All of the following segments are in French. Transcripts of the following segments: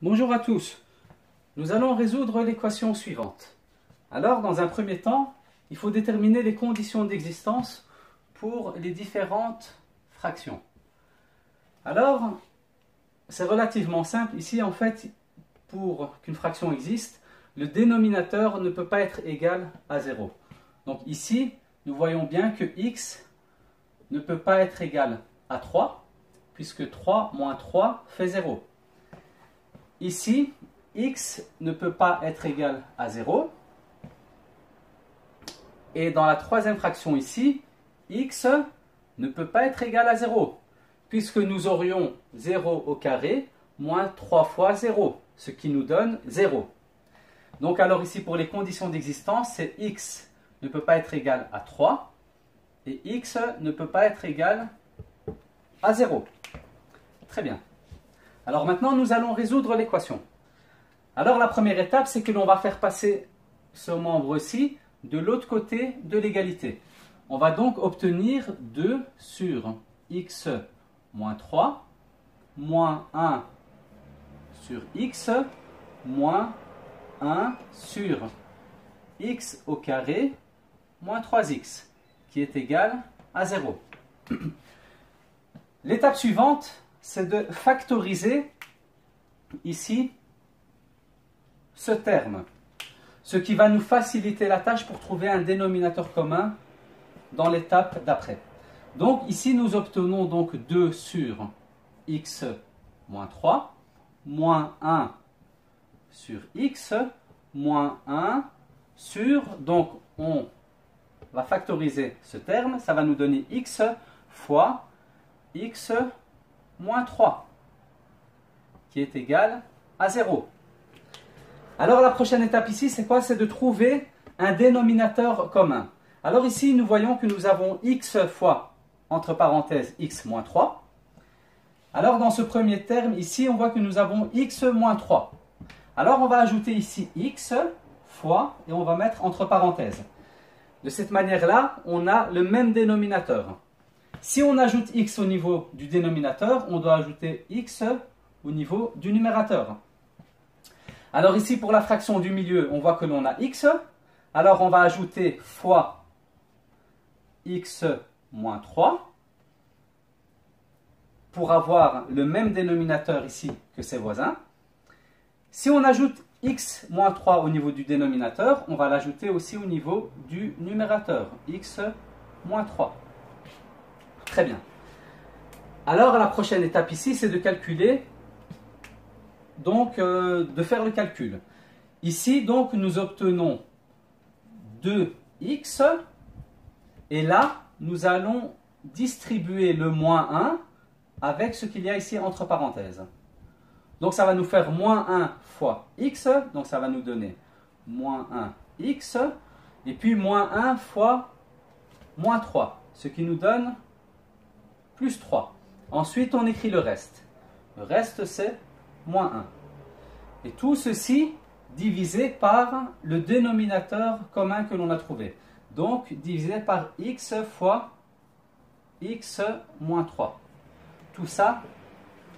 Bonjour à tous. Nous allons résoudre l'équation suivante. Alors, dans un premier temps, il faut déterminer les conditions d'existence pour les différentes fractions. Alors, c'est relativement simple. Ici, en fait, pour qu'une fraction existe, le dénominateur ne peut pas être égal à 0. Donc ici, nous voyons bien que x ne peut pas être égal à 3, puisque 3 moins 3 fait 0. Ici, x ne peut pas être égal à 0. Et dans la troisième fraction ici, x ne peut pas être égal à 0, puisque nous aurions 0 au carré moins 3 fois 0, ce qui nous donne 0. Donc alors ici, pour les conditions d'existence, c'est x ne peut pas être égal à 3 et x ne peut pas être égal à 0. Très bien. Alors maintenant, nous allons résoudre l'équation. Alors la première étape, c'est que l'on va faire passer ce membre-ci de l'autre côté de l'égalité. On va donc obtenir 2 sur x moins 3 moins 1 sur x moins 1 sur x au carré moins 3x qui est égal à 0. L'étape suivante, c'est de factoriser ici ce terme, ce qui va nous faciliter la tâche pour trouver un dénominateur commun dans l'étape d'après. Donc ici nous obtenons donc 2 sur x moins 3 moins 1 sur x moins 1 sur, donc on va factoriser ce terme, ça va nous donner x fois x moins 3 qui est égal à 0. Alors la prochaine étape ici, c'est quoi? C'est de trouver un dénominateur commun. Alors ici, nous voyons que nous avons x fois, entre parenthèses, x moins 3. Alors dans ce premier terme, ici, on voit que nous avons x moins 3. Alors on va ajouter ici x fois, et on va mettre entre parenthèses. De cette manière-là, on a le même dénominateur. Si on ajoute x au niveau du dénominateur, on doit ajouter x au niveau du numérateur. Alors ici, pour la fraction du milieu, on voit que l'on a x. Alors on va ajouter fois x moins 3 pour avoir le même dénominateur ici que ses voisins. Si on ajoute x moins 3 au niveau du dénominateur, on va l'ajouter aussi au niveau du numérateur, x moins 3. Très bien. Alors la prochaine étape ici, c'est de calculer, donc de faire le calcul. Ici, donc, nous obtenons 2x, et là, nous allons distribuer le moins 1 avec ce qu'il y a ici entre parenthèses. Donc ça va nous faire moins 1 fois x, donc ça va nous donner moins 1x, et puis moins 1 fois moins 3, ce qui nous donne plus 3. Ensuite, on écrit le reste. Le reste, c'est moins 1. Et tout ceci divisé par le dénominateur commun que l'on a trouvé. Donc, divisé par x fois x moins 3. Tout ça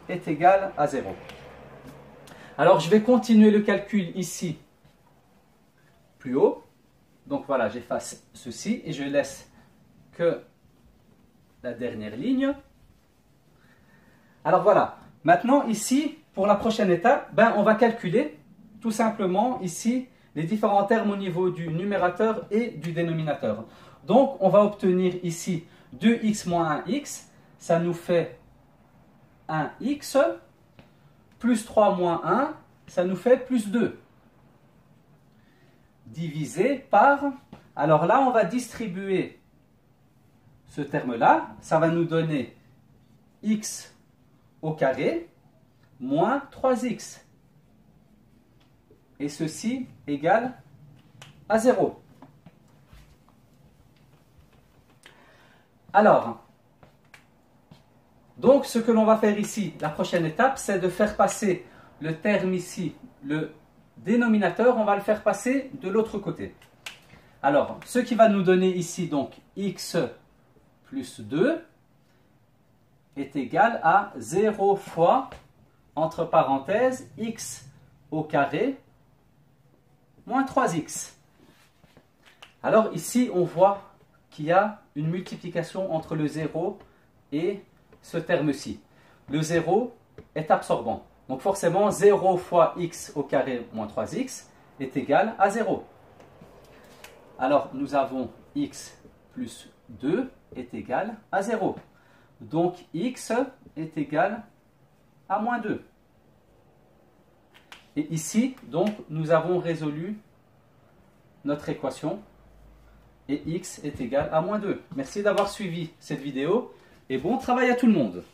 est égal à 0. Alors, je vais continuer le calcul ici, plus haut. Donc voilà, j'efface ceci et je laisse que la dernière ligne. Alors voilà, maintenant ici, pour la prochaine étape, on va calculer tout simplement ici les différents termes au niveau du numérateur et du dénominateur. Donc on va obtenir ici 2x moins 1x, ça nous fait 1x, plus 3 moins 1, ça nous fait plus 2. Divisé par, alors là on va distribuer ce terme-là, ça va nous donner x au carré moins 3x. Et ceci égale à 0. Alors, donc ce que l'on va faire ici, la prochaine étape, c'est de faire passer le terme ici, le dénominateur, on va le faire passer de l'autre côté. Alors, ce qui va nous donner ici, donc, x plus 2 est égal à 0 fois entre parenthèses, x au carré moins 3x. Alors ici, on voit qu'il y a une multiplication entre le 0 et ce terme-ci. Le 0 est absorbant. Donc forcément, 0 fois x au carré moins 3x est égal à 0. Alors nous avons x plus 2 est égal à 0. Donc x est égal à moins 2. Et ici, donc, nous avons résolu notre équation et x est égal à moins 2. Merci d'avoir suivi cette vidéo et bon travail à tout le monde.